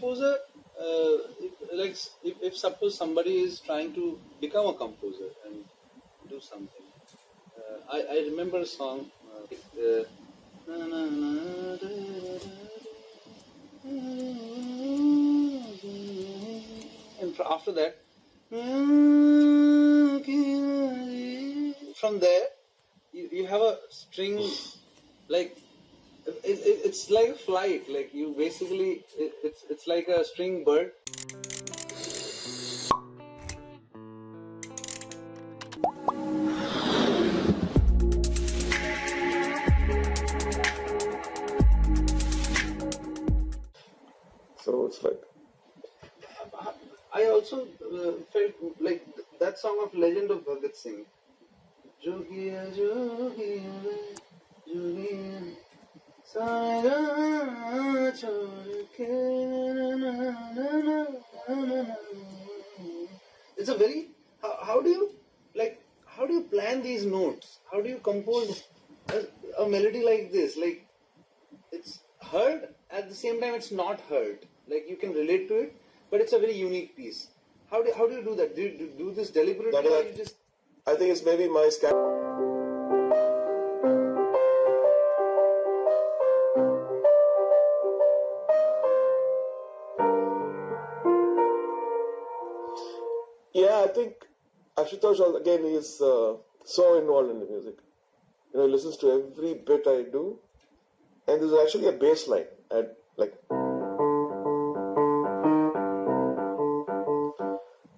composer, if suppose somebody is trying to become a composer and do something, I remember a song. And after that, from there, you have a string, like it's like a flight. Like you basically, it's like a string bird. So it's like, I also felt like that song of Legend of Bhagat Singh. Jogiya, Jogiya, Jogiya, Saga chhod ke na na na na. It's a very, how do you, like, how do you plan these notes? How do you compose a melody like this? Like, it's heard, at the same time it's not heard. Like, you can relate to it, but it's a very unique piece. How do you do that? Do you do this deliberately, or you just... I think it's maybe my Yeah, I think Ashutosh again is so involved in the music. You know, he listens to every bit I do, and there's actually a bass line.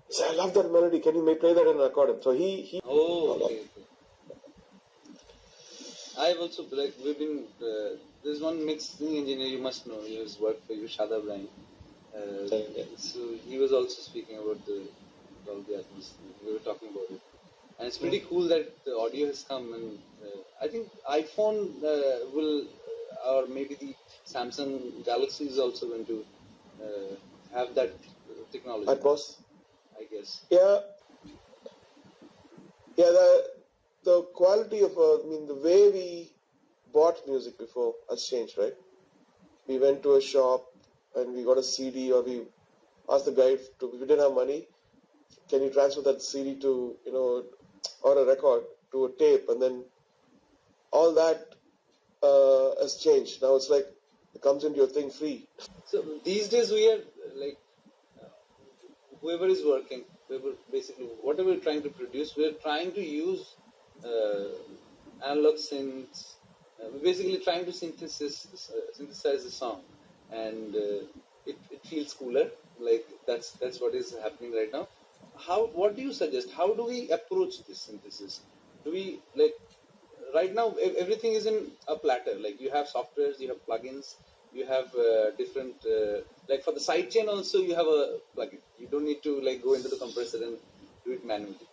He said, I love that melody. Can you play that in an accordion? So he. Oh, okay. I've also, like, we've been, there's one mixing engineer you must know, he has worked for you, Shada Bryan. So he was also speaking about all the atmosphere. We were talking about it. And it's pretty cool that the audio has come, and I think iPhone will, or maybe the Samsung Galaxy is also going to have that technology. Atmos? I guess. Yeah. Yeah, the quality of, the way we bought music before has changed, right? We went to a shop and we got a CD, or we asked the guy if we didn't have money, can you transfer that CD to, or a record to a tape, and then all that has changed. Now it's like it comes into your thing free. So these days we are like, whoever is working, basically whatever we're trying to produce, we're trying to use analog synths. We're basically trying to synthesize the song, and it feels cooler. Like that's what is happening right now. What do you suggest? How do we approach this synthesis? Do we, like, right now everything is in a platter. Like, you have softwares, you have plugins, you have different, like for the sidechain also you have a plugin. You don't need to like go into the compressor and do it manually.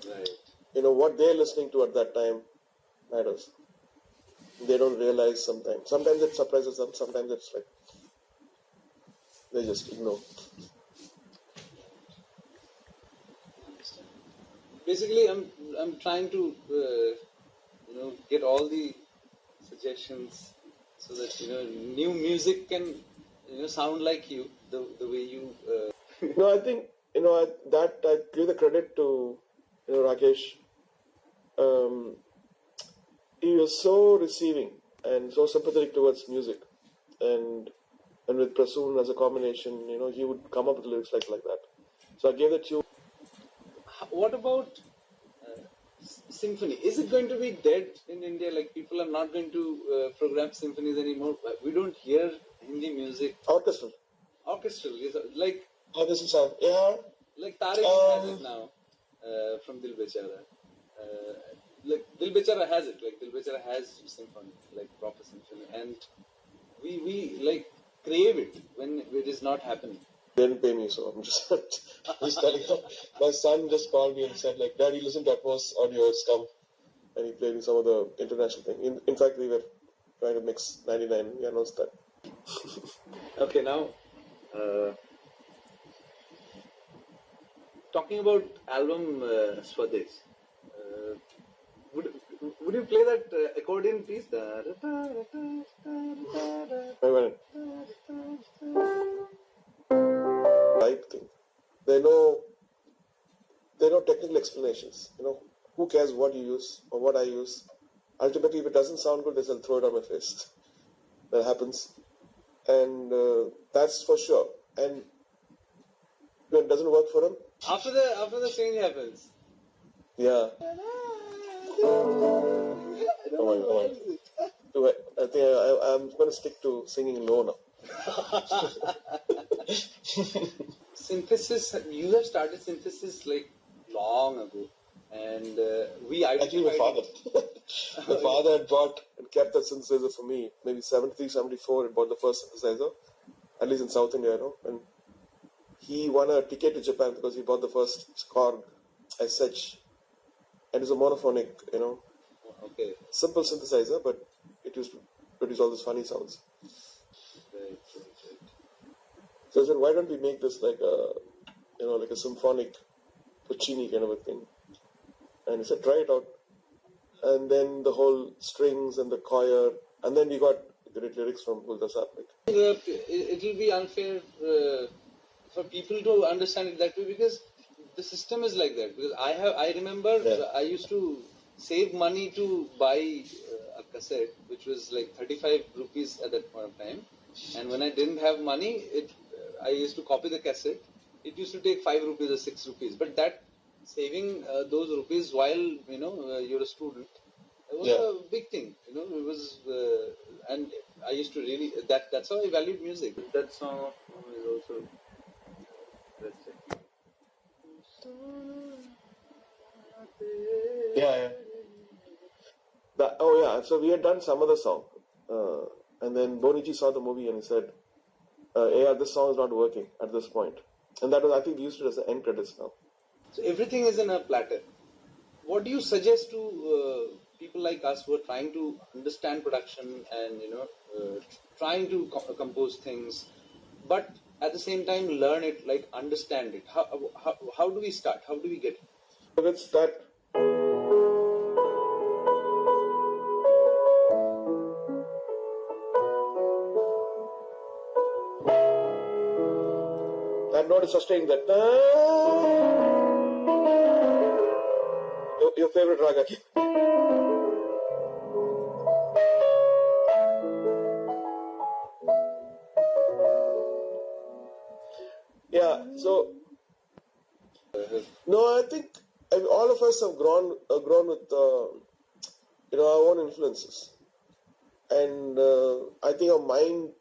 Right. What they're listening to at that time matters. They don't realize sometimes. Sometimes it surprises them, sometimes it's like they just ignore. Basically, I'm trying to get all the suggestions so that new music can sound like you, the way you. No, I think I give the credit to Rakesh. He was so receiving and so sympathetic towards music, and with Prasoon as a combination, he would come up with lyrics like that. So I gave the tune. What about symphony? Is it going to be dead in India? Like, people are not going to program symphonies anymore. We don't hear Hindi music. Orchestral. Like. Orchestral sound. Yeah. Like Tariq has it now from Dil Bechara. Like Dil Bechara has it. Like Dil Bechara has symphony, like proper symphony, and we like crave it when it is not happening. They didn't pay me, so I'm just telling you. My son just called me and said, like, Daddy, listen to Atmos audio, it's come. And he played me some of the international thing. In fact, we were trying to mix 99. We announced that. Okay, now talking about album Swadesh, would you play that accordion piece? Wait a minute. hype thing. They know technical explanations. Who cares what you use or what I use? Ultimately, if it doesn't sound good, they'll throw it on my face. That happens, and that's for sure. And when it doesn't work for them, After the change happens. yeah. Oh my. I think I'm going to stick to singing low now. Synthesis. You have started synthesis like long ago, and we Actually, my father. My father had bought and kept that synthesizer for me. Maybe 73, 74, he bought the first synthesizer, at least in South India, and he won a ticket to Japan because he bought the first Korg SH, and it's a monophonic, Okay. simple synthesizer, but it used to produce all these funny sounds. Right. So I said, why don't we make this like a symphonic Puccini kind of a thing? And he said, try it out. And then the whole strings and the choir, and then we got great lyrics from Gulda Saab. It will be unfair for people to understand it that way because the system is like that. Because I remember I used to save money to buy a cassette, which was like 35 rupees at that point of time. And when I didn't have money, I used to copy the cassette. It used to take 5 rupees or 6 rupees. But that saving those rupees while you're a student, it was a big thing. It was, and I used to really that's how I valued music. That song is also. Let's check. Yeah. So we had done some other song, and then Bonichi saw the movie and he said, this song is not working at this point. And that was, I think we used it as the end credits now. So everything is in a platter. What do you suggest to people like us who are trying to understand production and trying to compose things, but at the same time learn it, like understand it? How do we start? How do we get it? So it's that. That note is sustained. That your favorite raga. Yeah. So no, I think all of us have grown with our own influences, and I think our mind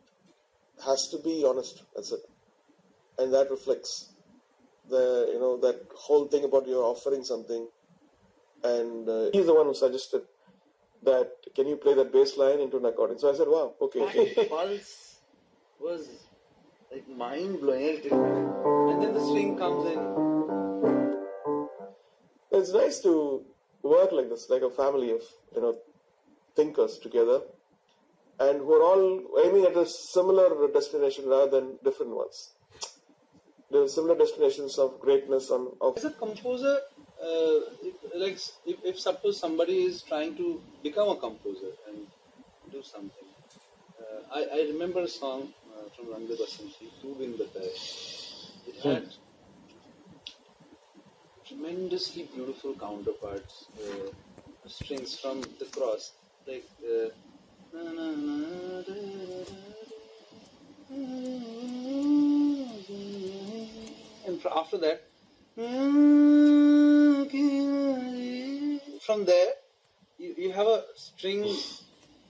has to be honest. That's it, and that reflects that whole thing about you're offering something. And he's the one who suggested that, can you play that bass line into an accordion? So I said, wow, okay. That pulse was like mind blowing, and then the string comes in. It's nice to work like this, like a family of thinkers together, and who are all aiming at a similar destination rather than different ones. There are similar destinations of greatness. As a composer, if suppose somebody is trying to become a composer and do something, I remember a song from Rangde Basanti, Tu Bin Bataye. It had tremendously beautiful counterparts, strings from the cross, like and after that, from there you have a string,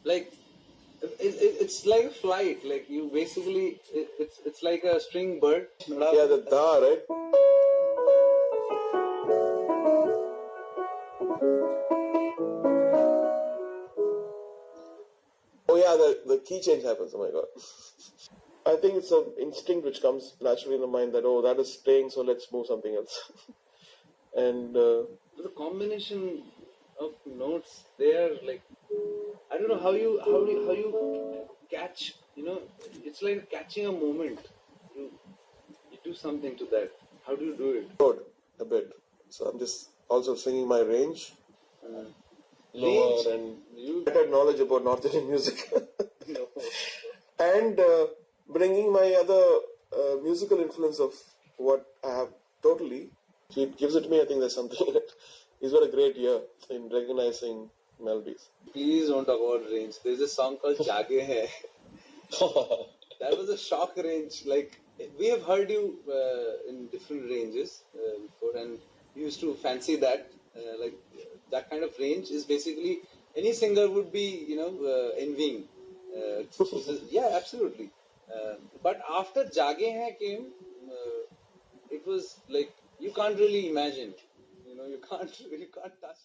like it's like a flight, like you basically it's like a string bird. Yeah, the da, right? Oh yeah, the key change happens. Oh my god. I think it's an instinct which comes naturally in the mind that, that is staying, so let's move something else. And the combination of notes there, like I don't know how you catch. It's like catching a moment. You do something to that. How do you do it? A bit. So I'm just also singing my range. Lower, and you better knowledge about North Indian music. No. And bringing my other musical influence of what I have totally. If he gives it to me, I think there's something in it. He's got a great ear in recognizing melodies. Please don't talk about range. There's a song called Jage Hai. That was a shock range. Like, we have heard you in different ranges before, and we used to fancy that. Like, that kind of range is basically any singer would be, envying. Yeah, absolutely. But after Jage Hai came, it was like you can't really imagine. You can't touch that.